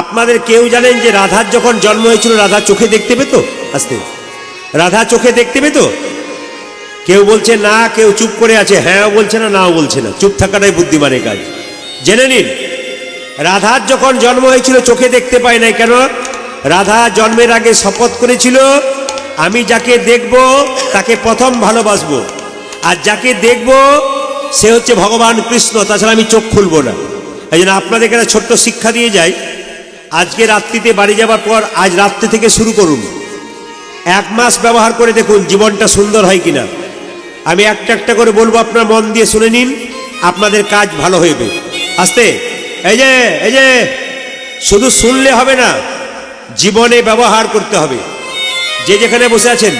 আপনাদের কেউ জানেন যে রাধার যখন জন্ম হয়েছিল রাধা চোখে দেখতে পেত? আস্তে, রাধা চোখে দেখতে পেত? কেউ বলছে না, কেউ চুপ করে আছে, হ্যাঁ বলছে না, নাও বলছে না। চুপ থাকাটাই বুদ্ধিমানের কাজ। জেনে নিন, রাধার যখন জন্ম হয়েছিল চোখে দেখতে পায় নাই। কেন? রাধা জন্মের আগে শপথ করেছিল, আমি যাকে দেখব তাকে প্রথম ভালোবাসবো, আর যাকে দেখব সে হচ্ছে ভগবান কৃষ্ণ, তাছাড়া আমি চোখ খুলব না। এই জন্য আপনাদের এখানে ছোট্ট শিক্ষা দিয়ে যাই। আজকে রাত্রিতে বাড়ি যাবার পর আজ রাত্রি থেকে শুরু করুন, 1 মাস ব্যবহার করে দেখুন জীবনটা সুন্দর হয় কিনা। আমি একটা একটা করে বলবো, আপনার মন দিয়ে শুনে নিন, আপনাদের কাজ ভালো হইবে। আস্তে, এই যে শুধু শুনলে হবে না, জীবনে ব্যবহার করতে হবে। যে যেখানে বসে আছেন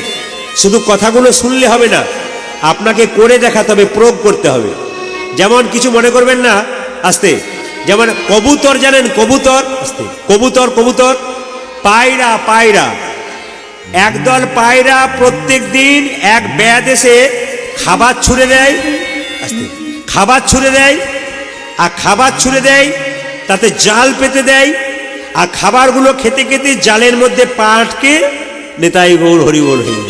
শুধু কথাগুলো শুনলে হবে না, আপনাকে করে দেখাতে হবে, প্রয়োগ করতে হবে। যেমন কিছু মনে করবেন না, আস্তে, যেমন কবুতর জানেন? কবুতর, আস্তে, কবুতর, কবুতর, পায়রা, পায়রা, একদল পায়রা প্রত্যেক দিন এক ব্যাধ এসে খাবার ছুঁড়ে দেয়, আস্তে, খাবার ছুঁড়ে দেয়, আর খাবার ছুঁড়ে দেয় তাতে জাল পেতে দেয়, আর খাবারগুলো খেতে খেতে জালের মধ্যে পা আটকে নেতাই গৌর হরি বল হরি।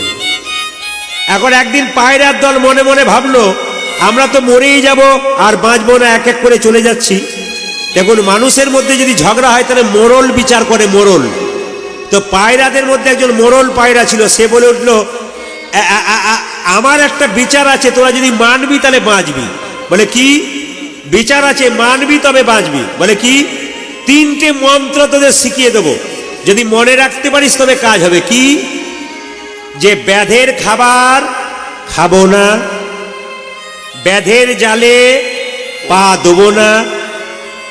এখন একদিন পায়রার দল মনে মনে ভাবলো, আমরা তো মরেই যাব আর বাঁচবো না, এক এক করে চলে যাচ্ছি। দেখুন, মানুষের মধ্যে যদি ঝগড়া হয় তাহলে মোরল বিচার করে, মোরল। তো পায়রাদের মধ্যে একজন মোরল পায়রা ছিল, সে বলে উঠলো, আমার একটা বিচার আছে, তোরা যদি মানবি তাহলে বাঁচবি। বলে কি বিচার আছে? মানবি তবে বাঁচবি। বলে কি? 3টে মন্ত্র তোদের শিখিয়ে দেবো, যদি মনে রাখতে পারিস তবে কাজ হবে। কি? যে ব্যাধের খাবার খাবো না, ব্যাধের জালে পা দেবো না,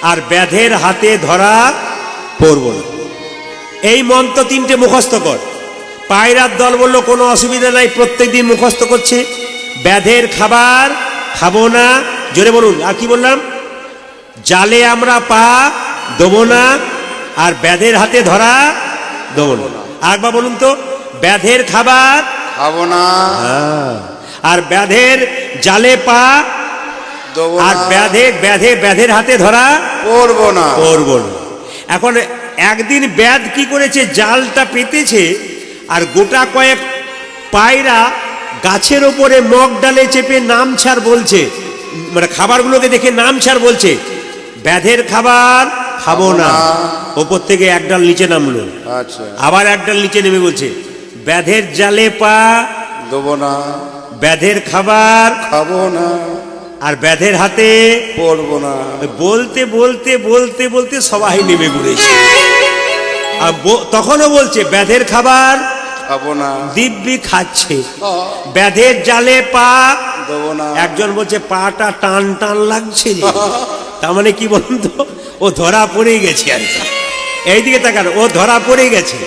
আর ব্যাধের হাতে ধরা পড়ব না। এই মন্ত্র 3টে মুখস্থ কর। পায়রার দল বলল কোনো অসুবিধা নাই, প্রত্যেকদিন মুখস্থ করছে। ব্যাধের খাবার খাবো না, জোরে বলুন। আর কি বললাম? জালে আমরা পা দেবো না, আর ব্যাধের হাতে ধরা দেবো না। আরেকবার বলুন তো, ব্যাধের খাবার খাবো না, আর ব্যাধের জালে পা দেবো আর না, ব্যাধের হাতে ধরা পড়বো না, পড়বো না। এখন একদিন ব্যাধ কি করেছে, জালটা পেতেছে, আর গোটা কয়েক পায়রা গাছের ওপরে মগ ডালে চেপে নাম ছাড় বলছে, মানে খাবারগুলোকে দেখে নাম ছাড় বলছে, ব্যাধের খাবার খাবো না। ওপর থেকে এক ডাল নিচে নামলো, আচ্ছা, আবার এক ডাল নিচে নেমে বলছে, ব্যাধের জালে পা দেবো না, ব্যাধের খাবার খাবো না, আর ব্যাধের হাতে পড়বো না। বলতে বলতে বলতে বলতে সবাই নেমে পড়েছে। আর তখনও বলছে, ব্যাধের খাবার খাবো না, দিব্যি খাচ্ছে, ব্যাধের জালে পা দেবো না। একজন বলছে, পাটা টান টান লাগছে রে। তার মানে কি বলুন তো, ও ধরা পড়ে গেছে। আর এইদিকে তাকান, ও ধরা পড়ে গেছে।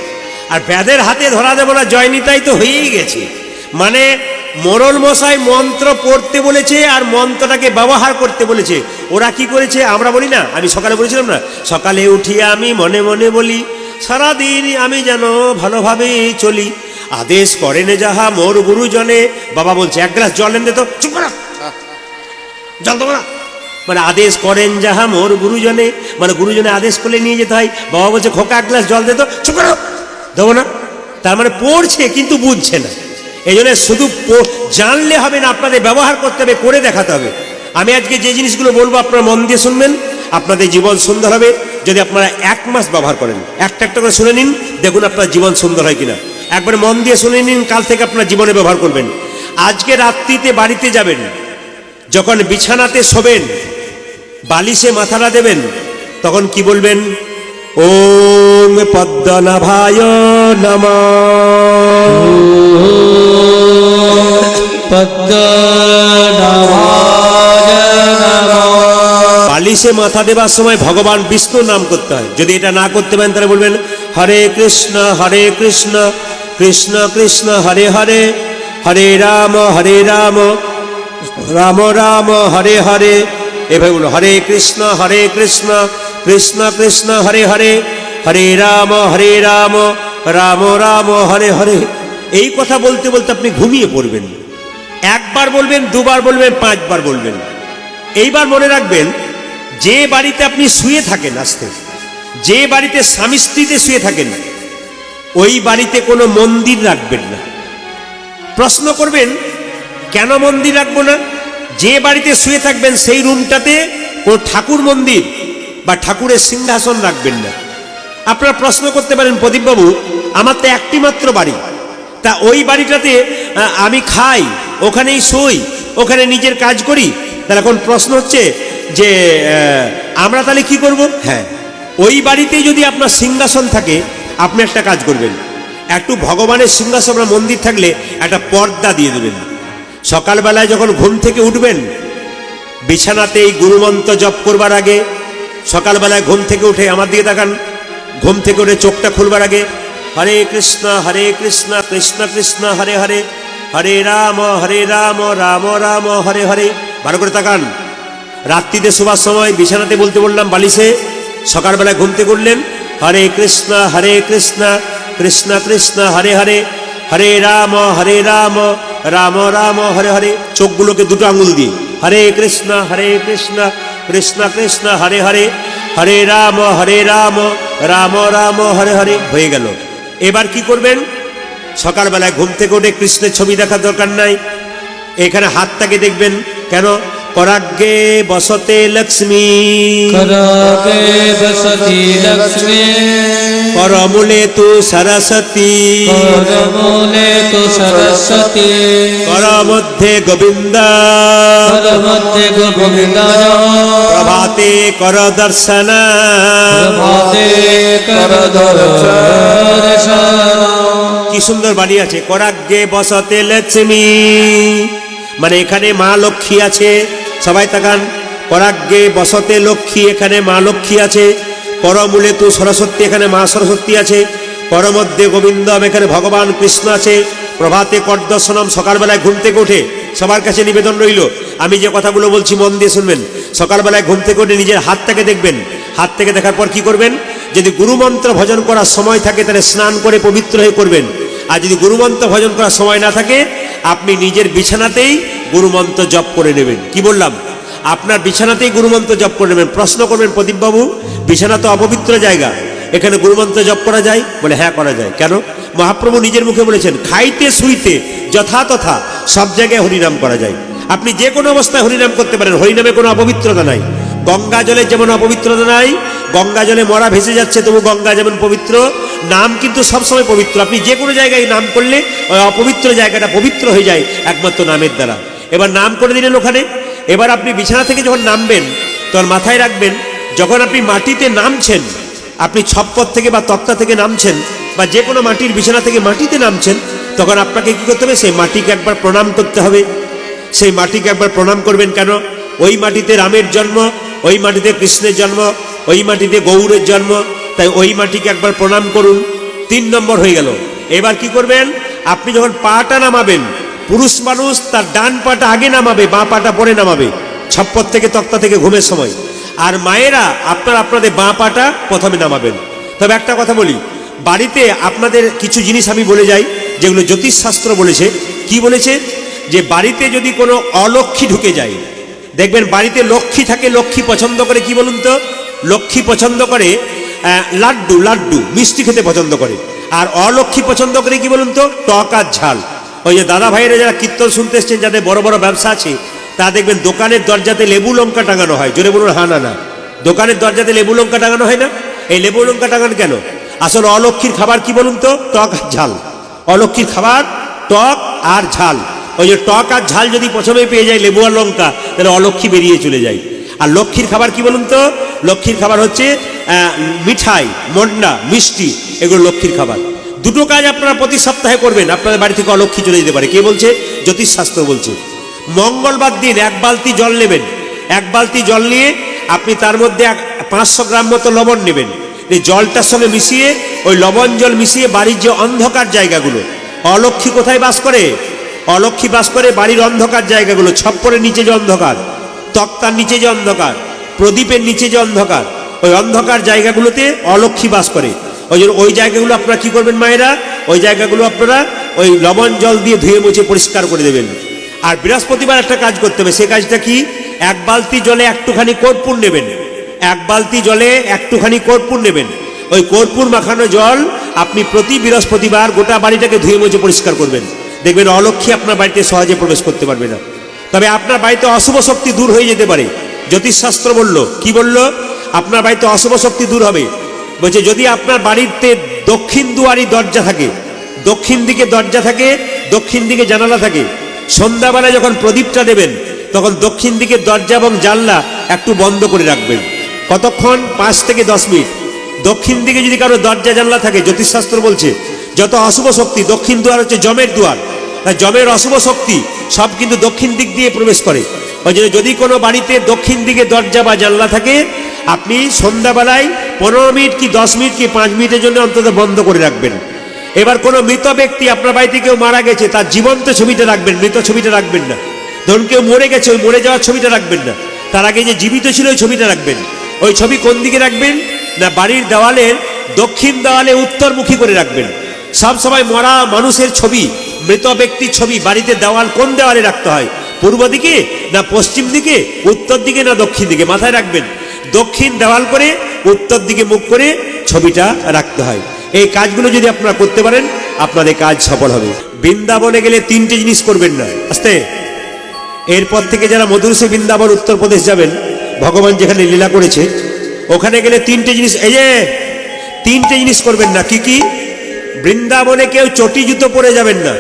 আর ব্যাধের হাতে ধরা দেবো না, জয়নিতাই তো হয়েই গেছে। মানে মোরল মশাই মন্ত্র পড়তে বলেছে আর মন্ত্রটাকে ব্যবহার করতে বলেছে। ওরা কি করেছে? আমরা বলি না, আমি সকালে বলেছিলাম না, সকালে উঠিয়ে আমি মনে মনে বলি, সারাদিন আমি যেন ভালোভাবে চলি, আদেশ করেন যাহা মোর গুরুজনে। বাবা বলছে, 1 গ্লাস জল এনে দে তো। চুপ করা, জল দেবো না। মানে আদেশ করেন যাহা মোর গুরুজনে, মানে গুরুজনে আদেশ করলে নিয়ে যেতে হয়। বাবা বলছে, খোকা 1 গ্লাস জল দে তো। চুপ করো, দেবো না। তার মানে পড়ছে কিন্তু বুঝছে না। এই জন্য শুধু জানলে হবে না, আপনাদের ব্যবহার করতে হবে, করে দেখাতে হবে। আমি আজকে যে জিনিসগুলো বলবো আপনারা মন দিয়ে শুনবেন, আপনাদের জীবন সুন্দর হবে যদি আপনারা 1 মাস ব্যবহার করেন। একটা একটা করে শুনে নিন, দেখুন আপনার জীবন সুন্দর হয় কিনা। একবার মন দিয়ে শুনে নিন, কাল থেকে আপনার জীবনে ব্যবহার করবেন। আজকে রাত্রিতে বাড়িতে যাবেন, যখন বিছানাতে শোবেন, বালিশে মাথাটা দেবেন, তখন কি বলবেন? ওম পদ্মনাভায় নমঃ, বালিশে মাথা দেবার সময় ভগবান বিষ্ণুর নাম করতে হয়। যদি এটা না করতে পারেন তাহলে বলবেন হরে কৃষ্ণ কৃষ্ণ কৃষ্ণ হরে হরে, হরে রাম রাম রাম হরে হরে। এভাবে বলো, হরে কৃষ্ণ কৃষ্ণ কৃষ্ণ হরে হরে, হরে রাম রাম রাম হরে হরে। এই কথা বলতে বলতে আপনি ঘুমিয়ে পড়বেন। 1 বার বলবেন, 2 বার বলবেন, 5 বার বলবেন। এইবার মনে রাখবেন, যে বাড়িতে আপনি শুয়ে থাকেন, আসতে যে বাড়িতে স্বামী স্ত্রীতে শুয়ে থাকেন ওই বাড়িতে কোনো মন্দির রাখবেন না। প্রশ্ন করবেন কেন মন্দির রাখবো না? যে বাড়িতে শুয়ে থাকবেন সেই রুমটাতে কোনো ঠাকুর মন্দির বা ঠাকুরের সিংহাসন রাখবেন না। আপনারা প্রশ্ন করতে পারেন, প্রদীপবাবু আমার তো একটি মাত্র বাড়ি, তা ওই বাড়িটাতে আমি খাই, ওখানেই শুই, ওখানে নিজের কাজ করি, তাহলে এখন প্রশ্ন হচ্ছে যে আমরা তাহলে কি করব? হ্যাঁ, ওই বাড়িতেই যদি আপনার সিংহাসন থাকে আপনি একটা কাজ করবেন, একটু ভগবানের সিংহাসন বা মন্দির থাকলে একটা পর্দা দিয়ে দেবেন। সকালবেলায় যখন ঘুম থেকে উঠবেন বিছানাতেই গুরুমন্ত্র জপ করবার আগে, সকালবেলায় ঘুম থেকে উঠে আমার দিকে তাকান, ঘুম থেকে উঠে চোখটা খুলবার আগে হরে কৃষ্ণ কৃষ্ণ কৃষ্ণ হরে হরে, হরে রাম রাম রাম হরে হরে। ভালো করে তাকান। রাত্রিতে শোবার সময় বিছানাতে বলতে বললাম বালিশে, সকালবেলায় ঘুম থেকে উঠলেন হরে কৃষ্ণ কৃষ্ণ কৃষ্ণ হরে হরে, হরে রাম রাম রাম হরে হরে। চোখগুলোকে দুটো আঙুল দিয়ে হরে কৃষ্ণ কৃষ্ণ কৃষ্ণ হরে হরে, হরে রাম রাম রাম হরে হরে হয়ে গেল। এবার কি করবেন? সকালবেলায় ঘুম থেকে উঠে কৃষ্ণের ছবি দেখার দরকার নাই, এখানে হাতটাকে দেখবেন। কেন? कराग्गे बसते लक्ष्मी कराग्गे बसती लक्ष्मी करमूले तु सरस्वती करमूले तु सरस्वती करमध्ये गोविंद करमध्ये गोविंद प्रभाते कर दर्शन प्रभाते कर दर्शन। কি সুন্দর বাণী আছে, कराग्गे बसते लक्ष्मी মানে এখানে মা লক্ষ্মী আছে। সবাই তাকান, পরাগ্গে বসতে লক্ষ্মী, এখানে মা লক্ষ্মী আছে। করমূলে তু সরস্বতী, এখানে মা সরস্বতী আছে। করমধ্যে গোবিন্দম, এখানে ভগবান কৃষ্ণ আছে। প্রভাতে করদর্শনম, সকালবেলায় ঘুম থেকে উঠে সবার কাছে নিবেদন রইল, আমি যে কথাগুলো বলছি মন দিয়ে শুনবেন। সকালবেলায় ঘুম থেকে উঠে নিজের হাতটাকে দেখবেন, হাত থেকে দেখার পর কি করবেন? যদি গুরুমন্ত্র ভজন করার সময় থাকে তাহলে স্নান করে পবিত্র হয়ে করবেন, আর যদি গুরুমন্ত্র ভজন করার সময় না থাকে আপনি নিজের বিছানাতেই গুরুমন্ত্র জপ করে নেবেন। কি বললাম? আপনার বিছানাতেই গুরুমন্ত্র জপ করে নেবেন। প্রশ্ন করবেন, প্রদীপবাবু বিছানা তো অপবিত্র জায়গা, এখানে গুরুমন্ত্র জপ করা যায়? বলে হ্যাঁ করা যায়। কেন? মহাপ্রভু নিজের মুখে বলেছেন খাইতে শুইতে যথা তথা সব জায়গায় হরিনাম করা যায়। আপনি যে কোনো অবস্থায় হরিনাম করতে পারেন, হরিনামে কোনো অপবিত্রতা নাই। গঙ্গা জলে যেমন অপবিত্রতা নাই, গঙ্গা জলে মরা ভেসে যাচ্ছে তবু গঙ্গা যেমন পবিত্র, নাম কিন্তু সবসময় পবিত্র। আপনি যে কোনো জায়গায় নাম করলে ওই অপবিত্র জায়গাটা পবিত্র হয়ে যায় একমাত্র নামের দ্বারা। এবার নাম করে দিলেন ওখানে। এবার আপনি বিছানা থেকে যখন নামবেন তখন মাথায় রাখবেন, যখন আপনি মাটিতে নামছেন, আপনি ছপ্পর থেকে বা তক্তা থেকে নামছেন বা যে কোনো মাটির বিছানা থেকে মাটিতে নামছেন, তখন আপনাকে কি করতে হবে? সেই মাটিকে একবার প্রণাম করতে হবে। সেই মাটিকে একবার প্রণাম করবেন। কেন? ওই মাটিতে রামের জন্ম, ওই মাটিতে কৃষ্ণের জন্ম, ওই মাটিতে গৌরের জন্ম, তাই ওই মাটিকে একবার প্রণাম করুন। 3 নম্বর হয়ে গেল। এবার কি করবেন? আপনি যখন পাটা নামাবেন, পুরুষ মানুষ তার ডান পাটা আগে নামাবে, বাঁ পাটা পরে নামাবে, ছপ্পর থেকে তক্তা থেকে ঘুমের সময়। আর মায়েরা আপনাদের বাঁ পাটা প্রথমে নামাবেন। তবে একটা কথা বলি, বাড়িতে আপনাদের কিছু জিনিস আমি বলে যাই যেগুলো জ্যোতিষশাস্ত্র বলেছে। কি বলেছে? যে বাড়িতে যদি কোনো অলক্ষ্মী ঢুকে যায়, দেখবেন বাড়িতে লক্ষ্মী থাকে, লক্ষ্মী পছন্দ করে কি বলুন তো? লক্ষ্মী পছন্দ করে লাড্ডু মিষ্টি খেতে পছন্দ করে। আর অলক্ষ্মী পছন্দ করে কি বলুন তো? টক আর ঝাল। ওই যে দাদা ভাইয়েরা যারা কীর্তন শুনতে এসছেন, যাদের বড় বড় ব্যবসা আছে, তা দেখবেন দোকানের দরজাতে লেবু লঙ্কা টাঙানো হয়। জোরে বলুন হা না না। দোকানের দরজাতে লেবু লঙ্কা টাঙানো হয় না? এই লেবু লঙ্কা টাঙানো কেন? আসলে অলক্ষ্মীর খাবার কি বলুন তো? টক আর ঝাল। অলক্ষ্মীর খাবার টক আর ঝাল। ওই যে টক আর ঝাল যদি প্রথমে পেয়ে যায় লেবু আর লঙ্কা, তাহলে অলক্ষ্মী বেরিয়ে চলে যায়। আর লক্ষ্মীর খাবার কি বলুন তো? লক্ষ্মীর খাবার হচ্ছে মিঠাই, মন্ডা, মিষ্টি, এগুলো লক্ষ্মীর খাবার। দুটো কাজ আপনারা প্রতি সপ্তাহে করবেন, আপনাদের বাড়ি থেকে অলক্ষ্মী চলে যেতে পারে। কে বলছে? জ্যোতিষশাস্ত্র বলছে। মঙ্গলবার দিন 1 বালতি জল নেবেন। 1 বালতি জল নিয়ে আপনি তার মধ্যে 500 গ্রাম মতো লবণ নেবেন। এই জলটার সঙ্গে মিশিয়ে, ওই লবণ জল মিশিয়ে বাড়ির যে অন্ধকার জায়গাগুলো, অলক্ষ্মী কোথায় বাস করে? অলক্ষ্মী বাস করে বাড়ির অন্ধকার জায়গাগুলো। ছপ্পরের নিচে যে অন্ধকার, তক্তার নিচে যে অন্ধকার, প্রদীপের নিচে যে অন্ধকার, ওই অন্ধকার জায়গাগুলোতে অলক্ষ্মী বাস করে। ওই জন্য ওই জায়গাগুলো আপনারা কি করবেন মায়েরা? ওই জায়গাগুলো আপনারা ওই লবণ জল দিয়ে ধুয়ে মুছে পরিষ্কার করে দেবেন। আর বৃহস্পতিবার একটা কাজ করতে হবে। সে কাজটা কি? 1 বালতি জলে একটুখানি কর্পূর নেবেন। এক বালতি জলে একটুখানি কর্পূর নেবেন। ওই কর্পূর মাখানো জল আপনি প্রতি বৃহস্পতিবার গোটা বাড়িটাকে ধুয়ে মুছে পরিষ্কার করবেন। দেখবেন অলক্ষ্মী আপনার বাড়িতে সহজে প্রবেশ করতে পারবে না। তবে আপনার বাড়িতে অশুভ শক্তি দূর হয়ে যেতে পারে। জ্যোতিষশাস্ত্র বলল, কি বলল? আপনার বাড়িতে অশুভ শক্তি দূর হবে। বলছে যদি আপনার বাড়িতে দক্ষিণ দুয়ারি দরজা থাকে, দক্ষিণ দিকে দরজা থাকে, দক্ষিণ দিকে জানালা থাকে, সন্ধ্যাবেলায় যখন প্রদীপটা দেবেন তখন দক্ষিণ দিকে দরজা এবং জানলা একটু বন্ধ করে রাখবেন। কতক্ষণ? 5 থেকে 10 মিনিট। দক্ষিণ দিকে যদি কারো দরজা জানলা থাকে, জ্যোতিষশাস্ত্র বলছে যত অশুভ শক্তি, দক্ষিণ দুয়ার হচ্ছে যমের দুয়ার, তাই যমের অশুভ শক্তি সব কিন্তু দক্ষিণ দিক দিয়ে প্রবেশ করে। ওই জন্য যদি কোনো বাড়িতে দক্ষিণ দিকে দরজা বা জানলা থাকে, আপনি সন্ধ্যাবেলায় 15 মিনিট কি 10 মিনিট কি 5 মিনিটের জন্য অন্তত বন্ধ করে রাখবেন। এবার কোনো মৃত ব্যক্তি, আপনার বাড়িতে কেউ মারা গেছে, তার জীবন্ত ছবিটা রাখবেন, মৃত ছবিটা রাখবেন না। ধরুন কেউ মরে গেছে, ওই মরে যাওয়ার ছবিটা রাখবেন না, তার আগে যে জীবিত ছিল ওই ছবিটা রাখবেন। ওই ছবি কোন দিকে রাখবেন? না বাড়ির দেওয়ালের দক্ষিণ দেওয়ালে উত্তরমুখী করে রাখবেন। সব সময় মরা মানুষের ছবি, মৃত ব্যক্তির ছবি বাড়িতে দেওয়াল কোন দেওয়ালে রাখতে হয়? পূর্ব দিকে না পশ্চিম দিকে, উত্তর দিকে না দক্ষিণ দিকে? মাথায় রাখবেন, দক্ষিণ দেওয়াল করে উত্তর দিকে মুখ করে ছবিটা রাখতে হয়। এই কাজগুলো যদি আপনারা করতে পারেন, আপনাদের কাজ সফল হবে। বৃন্দাবনে গেলে 3টে জিনিস করবেন না। আস্তে। এরপর থেকে যারা মধুরসে বৃন্দাবন উত্তরপ্রদেশ যাবেন, ভগবান যেখানে লীলা করেছে, ওখানে গেলে 3টে জিনিস, এই যে 3টে জিনিস করবেন না। কি কি? বৃন্দাবনে কেউ চটি জুতো পরে যাবেন না।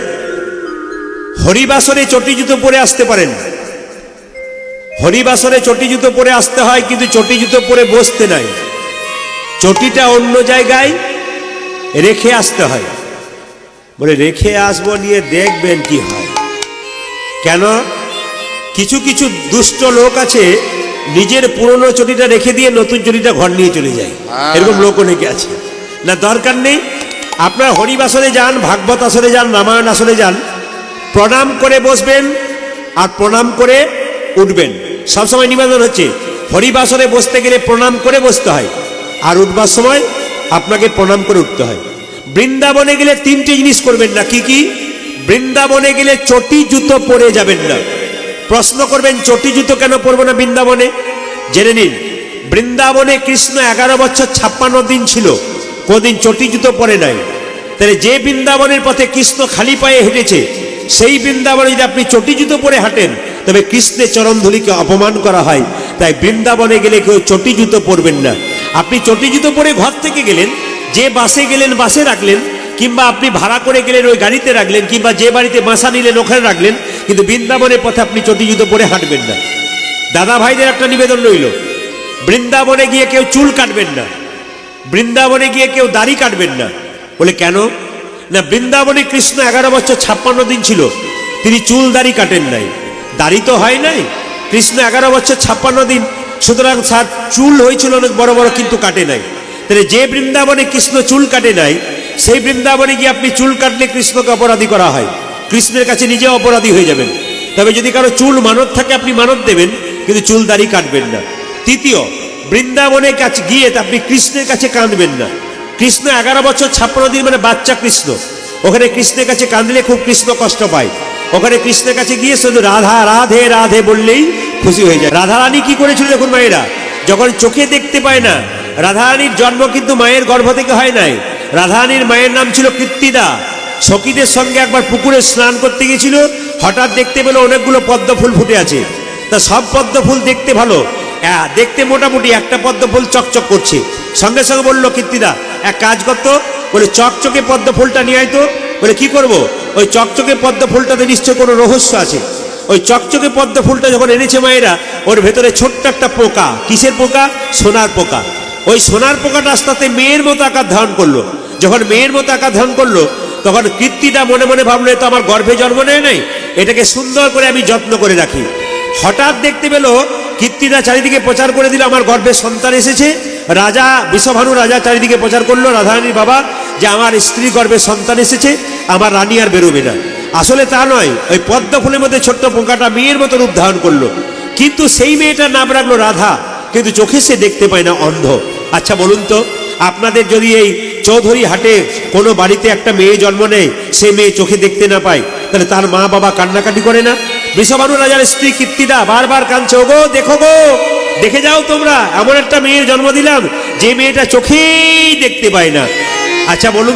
হরিবাসরে চটি জুতো পরে আসতে পারেন, হরিবাসরে চটি জুতো পরে আসতে হয়, কিন্তু চটি জুতো পরে বসতে নাই। চটিটা অন্য জায়গায় রেখে আসতে হয়। বলে রেখে আসবো, নিয়ে দেখবেন কি হয়। কেন? কিছু কিছু দুষ্ট লোক আছে, নিজের পুরনো চটিটা রেখে দিয়ে নতুন চটিটা ঘর নিয়ে চলে যায়। এরকম লোক অনেকে আছে। না, দরকার নেই। আপনার হরিবাসরে যান, ভাগবত আসরে যান, রামায়ণ আসরে যান, প্রণাম করে বসবেন আর প্রণাম করে উঠবেন। সবসময় নিবেদন হচ্ছে হরিবাসরে বসতে গেলে প্রণাম করে বসতে হয়, আর উঠবার সময় আপনাকে প্রণাম করে উঠতে হয়। বৃন্দাবনে গেলে 3টে জিনিস করবেন না। কি কি? বৃন্দাবনে গেলে চটি জুতো পরে যাবেন না। প্রশ্ন করবেন চটি জুতো কেন পরবো না বৃন্দাবনে? জেনে নিন, বৃন্দাবনে কৃষ্ণ 11 বছর 56 দিন ছিল, কোনদিন চটি জুতো পরে নাই। তাহলে যে বৃন্দাবনের পথে কৃষ্ণ খালি পায়ে হেঁটেছে, সেই বৃন্দাবনে যদি আপনি চটি জুতো পরে হাঁটেন, তবে কৃষ্ণের চরণধুলিকে অপমান করা হয়। তাই বৃন্দাবনে গেলে কেউ চটি জুতো পরবেন না। আপনি চটি জুতো পরে ঘর থেকে গেলেন, যে বাসে গেলেন বাসে রাখলেন, কিংবা আপনি ভাড়া করে গেলেন ওই গাড়িতে রাখলেন, কিংবা যে বাড়িতে বাসা নিলেন ওখানে রাখলেন, কিন্তু বৃন্দাবনের পথে আপনি চটি জুতো পরে হাঁটবেন না। দাদা ভাইদের একটা নিবেদন রইল, বৃন্দাবনে গিয়ে কেউ চুল কাটবেন না, বৃন্দাবনে গিয়ে কেউ দাড়ি কাটবেন না। বলে কেন? না, বৃন্দাবনে কৃষ্ণ 11 বছর 56 দিন ছিল, তিনি চুল দাড়ি কাটেন নাই। দাড়ি তো হয় নাই, কৃষ্ণ 11 বছর 56 দিন, সুতরাং চুল হয়েছিল অনেক বড় বড়, কিন্তু কাটে নাই। তাহলে যে বৃন্দাবনে কৃষ্ণ চুল কাটে নাই, সেই বৃন্দাবনে গিয়ে আপনি চুল কাটলে কৃষ্ণকে অপরাধী করা হয়, কৃষ্ণের কাছে নিজে অপরাধী হয়ে যাবেন। তবে যদি কারো চুল মানত থাকে, আপনি মানত দেবেন, কিন্তু চুল দাড়ি কাটবেন না। তৃতীয়, বৃন্দাবনের কাছে গিয়ে আপনি কৃষ্ণের কাছে কাঁদবেন না। কৃষ্ণ 11 বছর 56 দিন মানে বাচ্চা কৃষ্ণ, ওখানে কৃষ্ণের কাছে কাঁদলে খুব কৃষ্ণ কষ্ট পায়। ওখানে কৃষ্ণের কাছে গিয়ে শুধু রাধা রাধে রাধে বললেই খুশি হয়ে যায়। রাধারানী কি করেছিল দেখুন মায়েরা, যখন চোখে দেখতে পায় না, রাধারানীর জন্ম কিন্তু মায়ের গর্ভ থেকে হয় নাই। রাধারানীর মায়ের নাম ছিল কীর্তিদা। সখীদের সঙ্গে একবার পুকুরে স্নান করতে গিয়েছিল, হঠাৎ দেখতে পেল অনেকগুলো পদ্ম ফুল ফুটে আছে। তা সব পদ্ম ফুল দেখতে ভালো, দেখতে মোটামুটি, একটা পদ্ম ফুল চকচক করছে। সঙ্গে সঙ্গে বললো কীর্তিদা, এক কাজ করতো, বলে চকচকে পদ্ম ফুলটা নিয়ে আয় তো। বলে কি করব? ওই চকচকে পদ্ম ফুলটাতে নিশ্চয় কোনো রহস্য আছে। ওই চকচকে পদ্ম ফুলটা যখন এনেছে মায়েরা, ওর ভেতরে ছোট্ট একটা পোকা। কিসের পোকা? সোনার পোকা। ওই সোনার পোকাটা আস্তে আস্তে মেয়ের মতো আকার ধারণ করলো। যখন মেয়ের মতো আকার ধারণ করলো, তখন কীর্তিদা মনে মনে ভাবলো, তো আমার গর্ভে জন্ম নেয় নাই, এটাকে সুন্দর করে আমি যত্ন করে রাখি। হঠাৎ দেখতে পেল কীর্তিদা চারিদিকে প্রচার করে দিল, আমার গর্ভে সন্তান এসেছে। রাজা বিষভানু রাজা চারিদিকে প্রচার করলো, রাধারানীর বাবা, যে আমার স্ত্রী গর্ভে সন্তান এসেছে, আমার রানী আর বেরোবে না। আসলে তা নয়, ওই পদ্ম ফুলের মধ্যে ছোট্ট পোকাটা মেয়ের মতো রূপ ধারণ করলো। কিন্তু সেই মেয়েটার নাম রাখলো রাধা, কিন্তু চোখে সে দেখতে পায় না, অন্ধ। আচ্ছা বলুন তো, আপনাদের যদি এই চৌধুরী হাটে কোনো বাড়িতে একটা মেয়ে জন্ম নেয়, সে মেয়ে চোখে দেখতে না পায়, তাহলে তার মা বাবা কান্নাকাটি করে না? বিষভানু রাজার স্ত্রী কীর্তিদা বারবার কাঁদছে, ওগো দেখো গো, দেখে যাও তোমরা, এমন একটা মেয়ের জন্ম দিলাম যে মেয়েটা চোখেই দেখতে পায় না। আচ্ছা বলুন